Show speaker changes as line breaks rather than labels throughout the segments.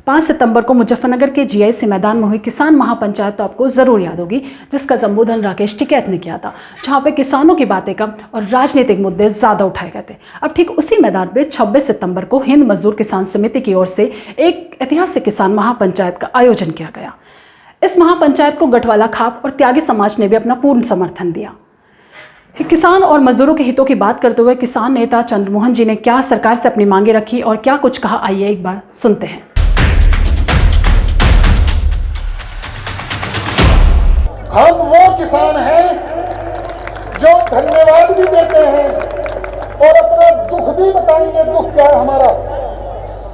5 सितंबर को मुजफ्फरनगर के जीआईसी मैदान में हुई किसान महापंचायत तो आपको ज़रूर याद होगी, जिसका संबोधन राकेश टिकैत ने किया था, जहां पे किसानों की बातें कम और राजनीतिक मुद्दे ज़्यादा उठाए गए थे। अब ठीक उसी मैदान पे 26 सितंबर को हिंद मजदूर किसान समिति की ओर से एक ऐतिहासिक किसान महापंचायत का आयोजन किया गया। इस महापंचायत को गठवाला खाप और त्यागी समाज ने भी अपना पूर्ण समर्थन दिया। किसान और मजदूरों के हितों की बात करते हुए किसान नेता चंद्रमोहन जी ने क्या सरकार से अपनी मांगे रखी और क्या कुछ कहा, आइए एक बार सुनते हैं।
हम वो किसान हैं जो धन्यवाद भी देते हैं और अपना दुख भी बताएंगे। दुख क्या है हमारा,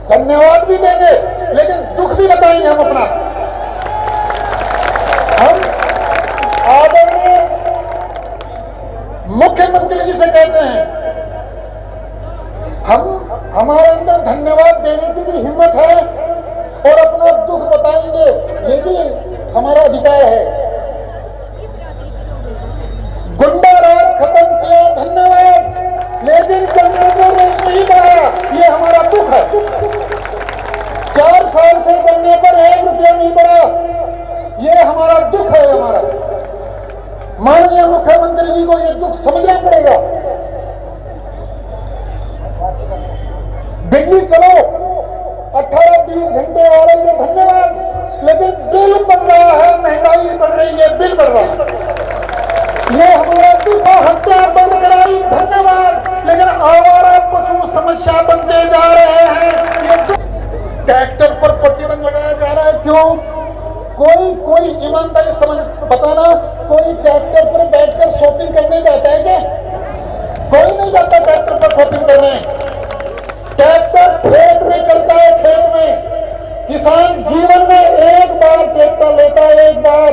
धन्यवाद भी देंगे लेकिन दुख भी बताएंगे हम अपना। हम आदरणीय मुख्यमंत्री जी से कहते हैं, हमारे अंदर धन्यवाद देने की भी हिम्मत है और अपना दुख बताएंगे, ये भी हमारा अधिकार है। गुंडा राज खत्म किया, धन्यवाद, लेकिन गन्ने को रेट नहीं बढ़ाया, ये हमारा दुख है। 4 साल से गन्ने पर 1 रुपया नहीं बढ़ा, ये हमारा दुख है। हमारा माननीय मुख्यमंत्री जी को ये दुख समझना पड़ेगा। बिजली चलो 18-20 घंटे आ रही है, धन्यवाद, लेकिन बिल बढ़ रहा है, महंगाई बढ़ रही है, बिल बढ़ रहा है, ये हमारा दुख। हत्या बंद कराई, धन्यवाद, लेकिन आवारा पशु समस्या बनते जा रहे हैं, ये ट्रैक्टर पर प्रतिबंध लगाया जा रहा है। क्यों? कोई ईमानदारी समझ बताना, कोई ट्रैक्टर पर बैठकर शॉपिंग करने जाता है क्या? कोई नहीं जाता ट्रैक्टर पर शॉपिंग करने। ट्रैक्टर खेत में चलता है, खेत में। किसान जीवन में एक बार ट्रैक्टर लेता है, एक बार,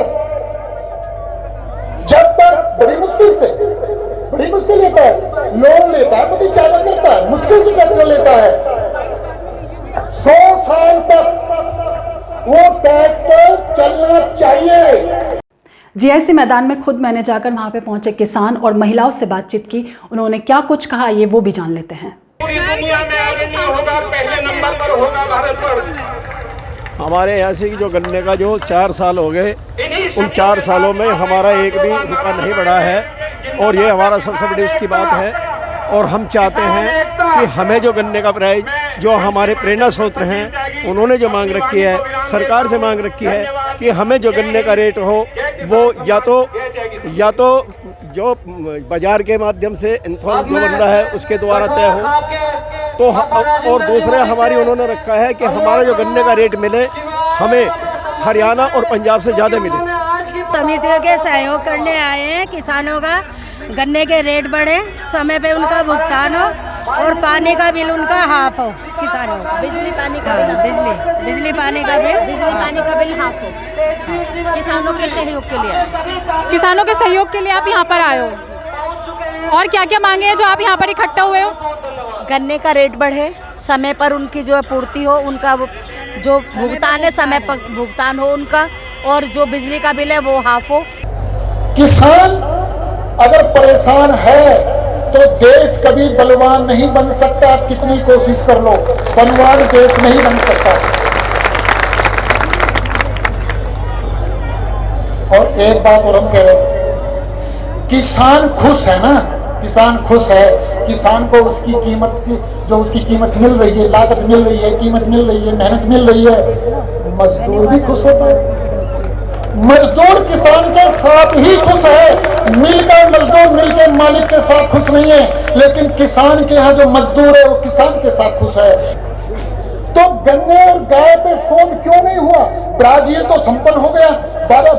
जब तक बड़ी मुश्किल लेता है, लोन लेता है, पता क्या करता है, मुश्किल से ट्रैक्टर लेता है। 100 साल तक वो ट्रैक्टर चलना चाहिए।
जीआईसी मैदान में खुद मैंने जाकर वहां पे पहुंचे किसान और महिलाओं से बातचीत की, उन्होंने क्या कुछ कहा ये वो भी जान लेते हैं।
दुनिया में आगे नहीं होगा, पहले नंबर पर होगा भारत पर।
हमारे यहाँ से जो गन्ने का जो 4 साल हो गए, उन 4 सालों में हमारा एक भी रुपया नहीं बढ़ा है और ये हमारा सबसे बड़ी उसकी बात है। और हम चाहते हैं कि हमें जो गन्ने का प्राइस, जो हमारे प्रेरणा स्रोत हैं, उन्होंने जो मांग रखी है, सरकार से मांग रखी है कि हमें जो गन्ने का रेट हो वो या तो जो बाजार के माध्यम से एंथोल जो बन रहा है उसके द्वारा तय हो, तो और दूसरा हमारी उन्होंने रखा है कि हमारा जो गन्ने का रेट मिले हमें हरियाणा और पंजाब से ज़्यादा मिले।
समितियों के सहयोग करने आए हैं, किसानों का गन्ने के रेट बढ़े, समय पे उनका भुगतान हो और पानी का बिल उनका हाफ हो। किसानों का बिजली पानी का बिल हाफ हो। किसानों के सहयोग के लिए आप यहाँ पर आए हो और क्या क्या मांगे हैं जो आप यहाँ पर इकट्ठा हुए हो?
गन्ने का रेट बढ़े, समय पर उनकी जो है पूर्ति हो, उनका जो भुगतान है समय पर भुगतान हो उनका, और जो बिजली का बिल है वो हाफ हो।
किसान अगर परेशान है तो देश कभी बलवान नहीं बन सकता, कितनी कोशिश कर लो, बलवान देश नहीं बन सकता। और एक बात और हम कह रहे हैं, किसान खुश है ना, किसान खुश है, किसान को उसकी कीमत की जो उसकी कीमत मिल रही है, लागत मिल रही है, कीमत मिल रही है, मेहनत मिल रही है, मजदूर भी खुश होता है। मजदूर किसान के साथ ही खुश है, मिलकर मजदूर मिलकर मालिक के साथ खुश नहीं है, लेकिन किसान के यहाँ जो मजदूर है वो किसान के साथ खुश है। तो गन्ने और गाय पे शोध क्यों नहीं हुआ? ब्राजील तो संपन्न हो गया,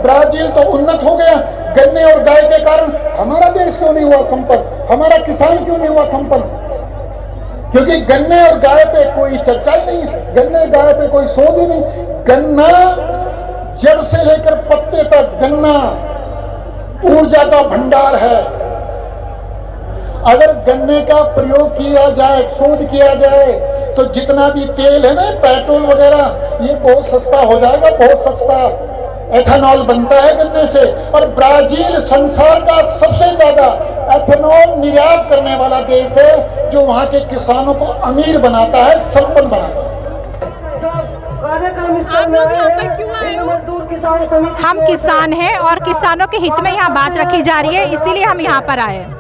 ब्राजील तो उन्नत हो गया, गन्ने और गाय के कारण हमारा देश क्यों नहीं हुआ संपन्न, हमारा किसान क्यों नहीं हुआ संपन्न? क्योंकि गन्ने और गाय पे कोई चर्चा ही नहीं, गन्ने गाय पे कोई शोध ही नहीं। गन्ना जड़ से लेकर पत्ते तक, गन्ना ऊर्जा का भंडार है। अगर गन्ने का प्रयोग किया जाए, शोध किया जाए, तो जितना भी तेल है ना, पेट्रोल वगैरह, ये बहुत सस्ता हो जाएगा, बहुत सस्ता। एथेनॉल बनता है गन्ने से, और ब्राजील संसार का सबसे ज्यादा एथेनॉल निर्यात करने वाला देश है, जो वहां के किसानों को अमीर बनाता है, संपन्न बनाता है।
आप लोग यहाँ पर क्यों आए हो?
हम किसान हैं और किसानों के हित में यहाँ बात रखी जा रही है, इसीलिए हम यहाँ पर आए हैं।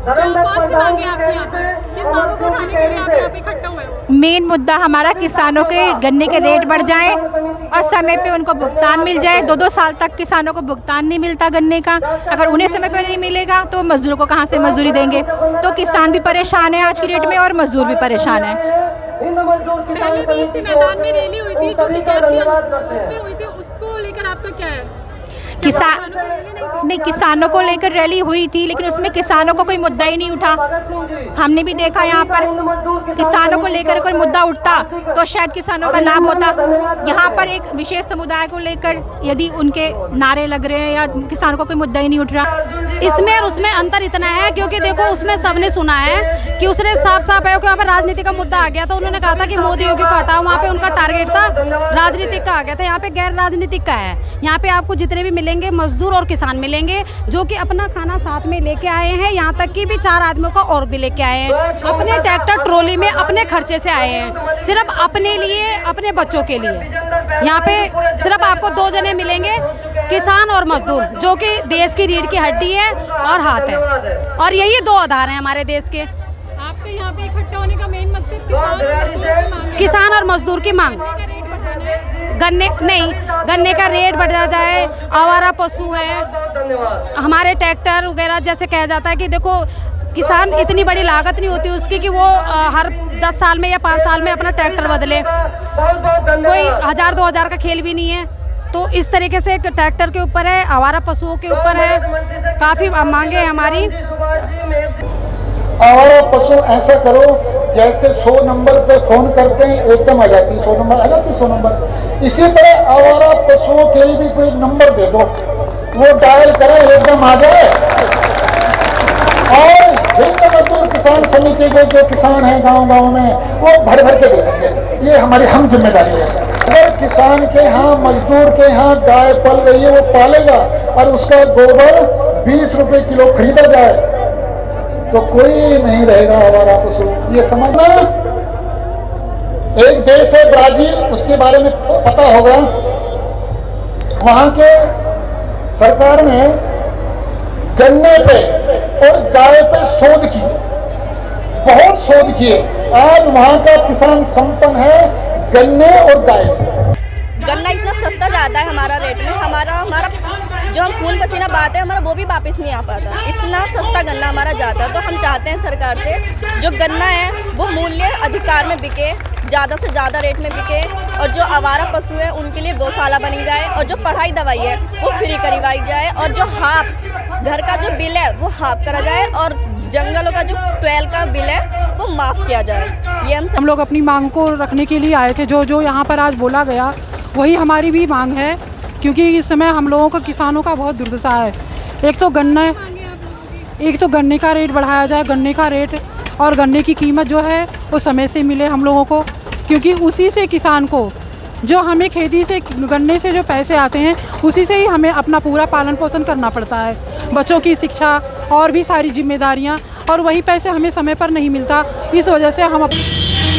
कौन सी मांगे आपकी यहाँ पर? किन मांगों को उठाने के लिए आप यहाँ पे इकट्ठा हुए हो?
मेन मुद्दा हमारा किसानों के गन्ने के रेट बढ़ जाएं और समय पे उनको भुगतान मिल जाए। 2-2 साल तक किसानों को भुगतान नहीं मिलता गन्ने का। अगर उन्हें समय पे नहीं मिलेगा तो मजदूरों को कहाँ से मजदूरी देंगे? तो किसान भी परेशान है आज की डेट में और मजदूर भी परेशान है।
पहले भी इसी मैदान में रैली हुई थी, जो टिकैत उसमें हुई थी, उसको लेकर आपका क्या है?
किसानों को लेकर रैली हुई थी, लेकिन उसमें किसानों को कोई मुद्दा ही नहीं उठा। हमने भी देखा यहाँ पर किसानों को लेकर कोई मुद्दा उठता तो शायद किसानों का लाभ होता। यहाँ पर एक विशेष समुदाय को लेकर यदि उनके नारे लग रहे हैं या किसानों को कोई मुद्दा ही नहीं उठ रहा।
इसमें और उसमें अंतर इतना है क्योंकि देखो उसमें सबने सुना है कि उसने साफ साफ है कि वहाँ पर राजनीति का मुद्दा आ गया था। उन्होंने कहा था कि मोदी योगी को हटाओ, वहाँ पे उनका टारगेट था राजनीतिक का आ गया था। यहाँ पे गैर राजनीतिक का है। यहाँ पे आपको जितने भी मिलेंगे मजदूर और किसान मिलेंगे जो कि अपना खाना साथ में लेके आए हैं। यहाँ तक कि भी 4 आदमियों को और भी लेके आए हैं। अपने ट्रैक्टर ट्रॉली में अपने खर्चे से आए हैं, सिर्फ अपने लिए, अपने बच्चों के लिए। यहाँ पे सिर्फ आपको 2 जने मिलेंगे, किसान और मजदूर, जो कि देश की रीढ़ की हड्डी है और हाथ है, और यही 2 आधार हैं हमारे देश के।
आपके यहाँ पे इकट्ठा होने का मेन मकसद
किसान और मजदूर की मांग। गन्ने का रेट बढ़ जाए, आवारा पशु है, हमारे ट्रैक्टर वगैरह, जैसे कहा जाता है कि देखो किसान इतनी बड़ी लागत नहीं होती उसकी कि वो हर 10 साल में या 5 साल में अपना ट्रैक्टर बदले। कोई 1000-2000 का खेल भी नहीं है। तो इस तरीके से ट्रैक्टर के ऊपर है, आवारा पशुओं के ऊपर है, काफ़ी मांगे हैं हमारी।
आवारा पशु ऐसा करो जैसे 100 नंबर पे फोन करते हैं एकदम आ जाती, 100 नंबर आ जाती, 100 नंबर। इसी तरह आवारा पशुओं के लिए भी कोई नंबर दे दो, वो डायल करे एकदम आ जाए। और हिंद मजदूर किसान समिति के जो किसान हैं गांव-गांव में, वो भर भर के दे देंगे। ये हमारी हम जिम्मेदारी है। अगर किसान के यहाँ, मजदूर के यहाँ गाय पल रही है, वो पालेगा और उसका गोबर 20 रुपए किलो खरीदा जाए तो कोई नहीं रहेगा आवारा पशु। ये समझना। एक देश है ब्राजील, उसके बारे में पता होगा। वहां के सरकार ने गन्ने पे और गाय पे शोध किए, बहुत शोध किए। आज वहां का किसान संपन्न है गन्ने और गाय से।
गन्ना इतना सस्ता ज़्यादा है हमारा रेट में, हमारा जो हम खून पसीना बहाते हैं हमारा वो भी वापस नहीं आ पाता। इतना सस्ता गन्ना हमारा जाता है। तो हम चाहते हैं सरकार से जो गन्ना है वो मूल्य अधिकार में बिके, ज़्यादा से ज़्यादा रेट में बिके, और जो आवारा पशु हैं उनके लिए गौशाला बनी जाए, और जो पढ़ाई दवाई है वो फ्री करवाई जाए, और जो हाफ घर का जो बिल है वो हाफ करा जाए, और जंगलों का जो 12 का बिल है वो माफ़ किया जाए। ये हम
लोग अपनी मांग को रखने के लिए आए थे। जो यहाँ पर आज बोला गया वही हमारी भी मांग है, क्योंकि इस समय हम लोगों को किसानों का बहुत दुर्दशा है। एक तो गन्ने का रेट बढ़ाया जाए, गन्ने का रेट और गन्ने की कीमत जो है वो समय से मिले हम लोगों को, क्योंकि उसी से किसान को जो हमें खेती से, गन्ने से जो पैसे आते हैं उसी से ही हमें अपना पूरा पालन पोषण करना पड़ता है, बच्चों की शिक्षा और भी सारी जिम्मेदारियां, और वही पैसे हमें समय पर नहीं मिलता। इस वजह से हम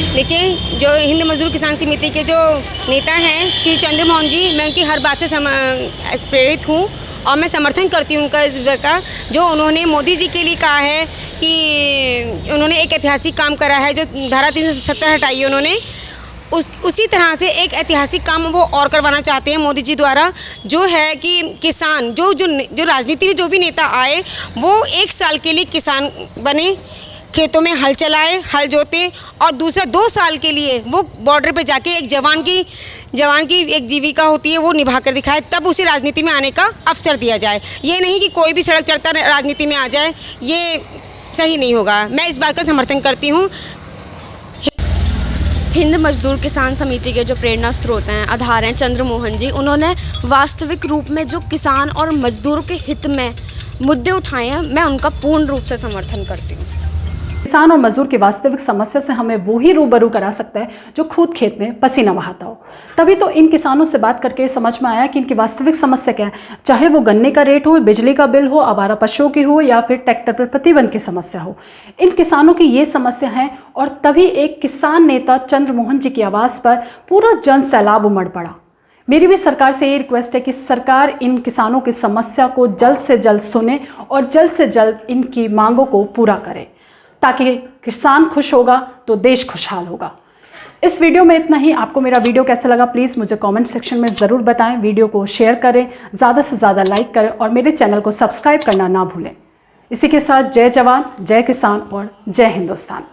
देखिए, जो हिंद मजदूर किसान समिति के जो नेता हैं श्री चंद्र मोहन जी, मैं उनकी हर बात से प्रेरित हूँ और मैं समर्थन करती हूँ उनका इस का, जो उन्होंने मोदी जी के लिए कहा है कि उन्होंने एक ऐतिहासिक काम करा है, जो धारा 370 हटाई है उन्होंने, उसी तरह से एक ऐतिहासिक काम वो और करवाना चाहते हैं मोदी जी द्वारा, जो है कि किसान जो राजनीति में जो भी नेता आए वो 1 साल के लिए किसान बने, खेतों में हल चलाए, हल जोते, और दूसरा 2 साल के लिए वो बॉर्डर पे जाके एक जवान की एक जीविका होती है वो निभा कर दिखाए, तब उसे राजनीति में आने का अवसर दिया जाए। ये नहीं कि कोई भी सड़क चढ़ता राजनीति में आ जाए, ये सही नहीं होगा। मैं इस बात का समर्थन करती हूँ।
हिंद मजदूर किसान समिति के जो प्रेरणा स्रोत हैं, आधार हैं चंद्र मोहन जी, उन्होंने वास्तविक रूप में जो किसान और मजदूरों के हित में मुद्दे उठाए हैं, मैं उनका पूर्ण रूप से समर्थन करती हूँ।
किसान और मजदूर की वास्तविक समस्या से हमें वो ही रूबरू करा सकता है जो खुद खेत में पसीना बहाता हो। तभी तो इन किसानों से बात करके समझ में आया कि इनकी वास्तविक समस्या क्या है, चाहे वो गन्ने का रेट हो, बिजली का बिल हो, आवारा पशुओं की हो या फिर ट्रैक्टर पर प्रतिबंध की समस्या हो। इन किसानों की ये समस्या है और तभी एक किसान नेता चंद्रमोहन जी की आवाज़ पर पूरा जन सैलाब उमड़ पड़ा। मेरी भी सरकार से ये रिक्वेस्ट है कि सरकार इन किसानों की समस्या को जल्द से जल्द सुने और जल्द से जल्द इनकी मांगों को पूरा करे, ताकि किसान खुश होगा तो देश खुशहाल होगा। इस वीडियो में इतना ही। आपको मेरा वीडियो कैसा लगा प्लीज़ मुझे कमेंट सेक्शन में ज़रूर बताएं। वीडियो को शेयर करें, ज़्यादा से ज़्यादा लाइक करें और मेरे चैनल को सब्सक्राइब करना ना भूलें। इसी के साथ जय जवान, जय किसान और जय हिंदुस्तान।